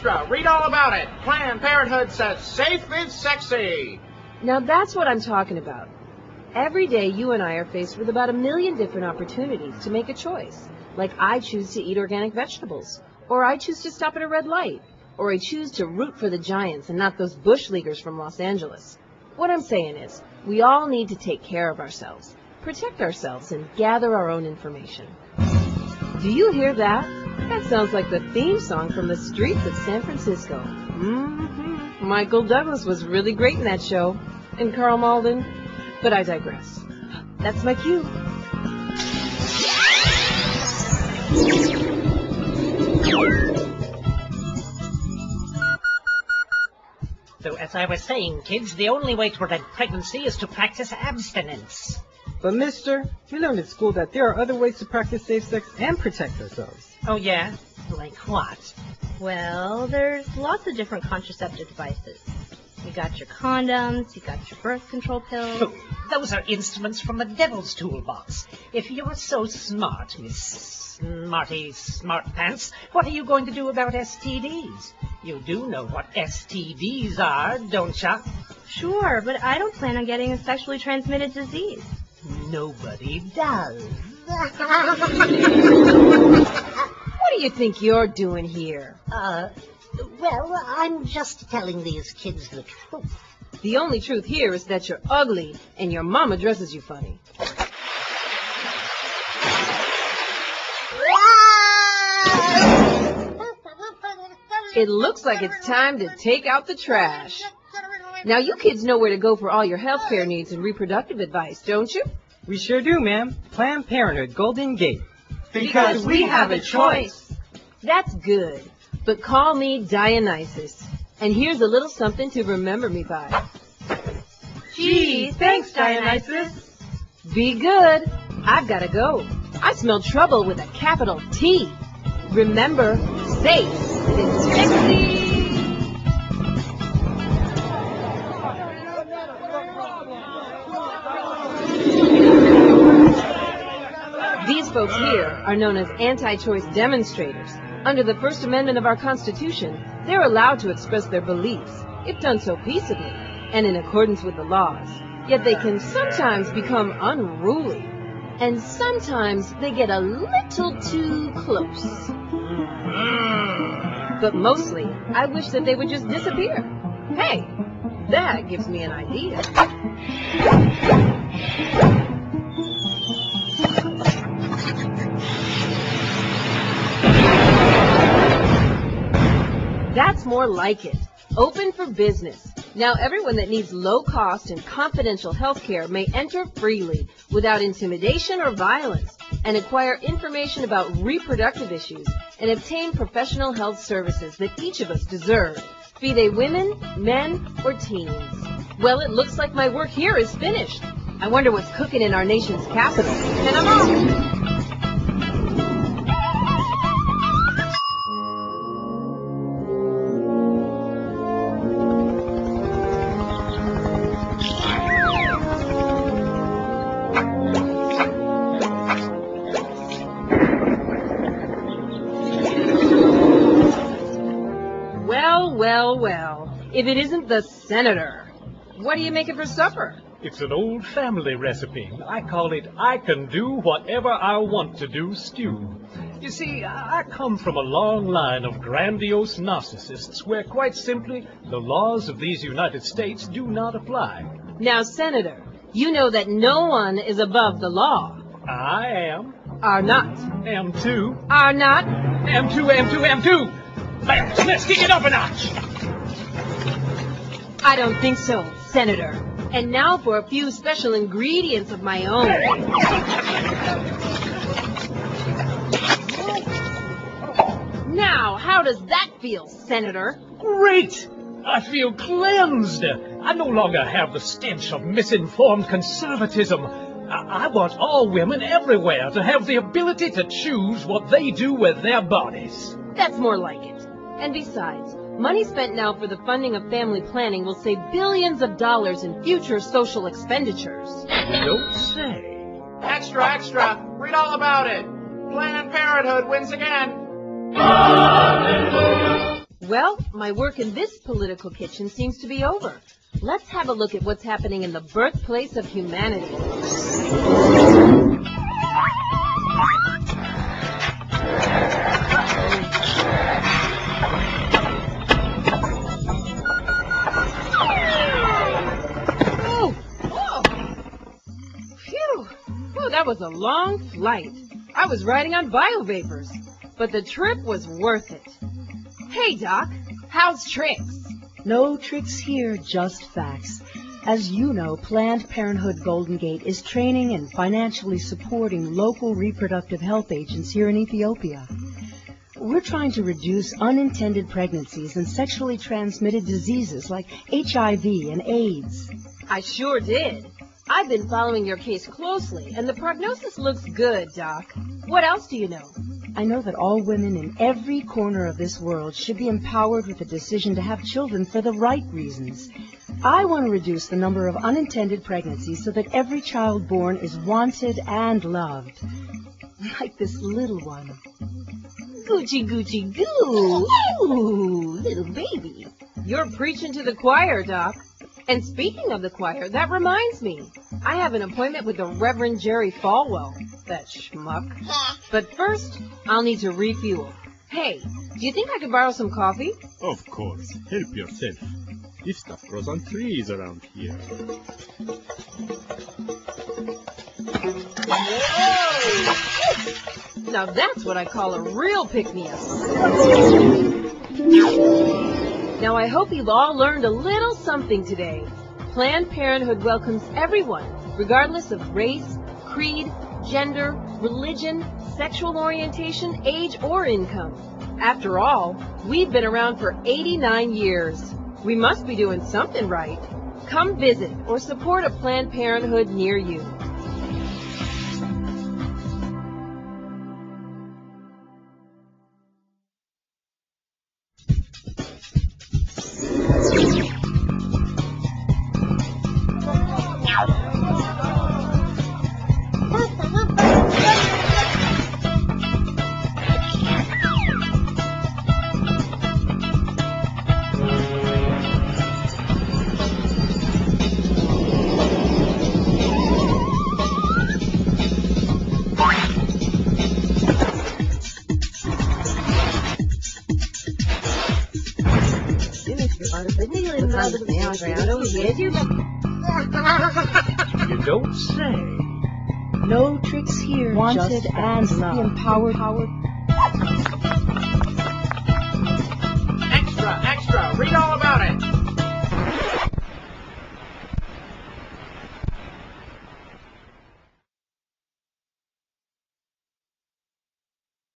extra! Read all about it! Planned Parenthood says safe is sexy! Now that's what I'm talking about. Every day you and I are faced with about 1 million different opportunities to make a choice. Like I choose to eat organic vegetables, or I choose to stop at a red light, or I choose to root for the Giants and not those bush leaguers from Los Angeles. What I'm saying is, we all need to take care of ourselves, protect ourselves, and gather our own information. Do you hear that? That sounds like the theme song from the streets of San Francisco. Michael Douglas was really great in that show, and Carl Malden. But I digress. That's my cue. So as I was saying, kids, the only way to prevent pregnancy is to practice abstinence. But mister, we learned at school that there are other ways to practice safe sex and protect ourselves. Oh yeah? Like what? Well, there's lots of different contraceptive devices. You got your condoms, you got your birth control pills. Oh, those are instruments from the devil's toolbox. If you're so smart, Miss Smarty Smartpants, what are you going to do about STDs? You do know what STDs are, don't ya? Sure, but I don't plan on getting a sexually transmitted disease. Nobody does. What do you think you're doing here? Well, I'm just telling these kids the truth. The only truth here is that you're ugly and your mama dresses you funny. It looks like it's time to take out the trash. Now you kids know where to go for all your health care needs and reproductive advice, don't you? We sure do, ma'am. Planned Parenthood, Golden Gate. Because we have a choice! That's good. But call me Dianisis. And here's a little something to remember me by. Gee, thanks, Dianisis. Be good. I've got to go. I smell trouble with a capital T. Remember, safe is sexy. These folks here are known as anti-choice demonstrators. Under the First Amendment of our Constitution, they're allowed to express their beliefs, if done so peaceably and in accordance with the laws. Yet they can sometimes become unruly, and sometimes they get a little too close. But mostly, I wish that they would just disappear. Hey, that gives me an idea. That's more like it. Open for business. Now everyone that needs low-cost and confidential health care may enter freely without intimidation or violence and acquire information about reproductive issues and obtain professional health services that each of us deserve, be they women, men, or teens. Well, it looks like my work here is finished. I wonder what's cooking in our nation's capital. And I'm off. Well, if it isn't the senator. What are you making for supper? It's an old family recipe. I call it I can do whatever I want to do stew. You see, I come from a long line of grandiose narcissists where, quite simply, the laws of these United States do not apply. Now, Senator, you know that no one is above the law. I am. Are not. Am too. Are not. Am too, am too, am too. Let's kick it up a notch. I don't think so, Senator. And now for a few special ingredients of my own. Now, how does that feel, Senator? Great! I feel cleansed. I no longer have the stench of misinformed conservatism. I want all women everywhere to have the ability to choose what they do with their bodies. That's more like it. And besides, money spent now for the funding of family planning will save billions of dollars in future social expenditures. You don't say. Extra, extra! Read all about it! Planned Parenthood wins again! Well, my work in this political kitchen seems to be over. Let's have a look at what's happening in the birthplace of humanity. Phew! Oh, that was a long flight. I was riding on biovapors, but the trip was worth it. Hey, Doc, how's Trix? No tricks here, just facts. As you know, Planned Parenthood Golden Gate is training and financially supporting local reproductive health agents here in Ethiopia. We're trying to reduce unintended pregnancies and sexually transmitted diseases like HIV and AIDS. I sure did. I've been following your case closely, and the prognosis looks good, Doc. What else do you know? I know that all women in every corner of this world should be empowered with the decision to have children for the right reasons. I want to reduce the number of unintended pregnancies so that every child born is wanted and loved. Like this little one. Goochie, goochie, goo! Ooh, little baby. You're preaching to the choir, Doc. And speaking of the choir, that reminds me. I have an appointment with the Reverend Jerry Falwell, that schmuck. But first, I'll need to refuel. Hey, do you think I could borrow some coffee? Of course. Help yourself. This stuff grows on trees around here. Whoa! Now that's what I call a real pick-me-up. Now I hope you've all learned a little something today. Planned Parenthood welcomes everyone, regardless of race, creed, gender, religion, sexual orientation, age, or income. After all, we've been around for 89 years. We must be doing something right. Come visit or support a Planned Parenthood near you. You don't say. No tricks here, wanted and loved. Be empowered.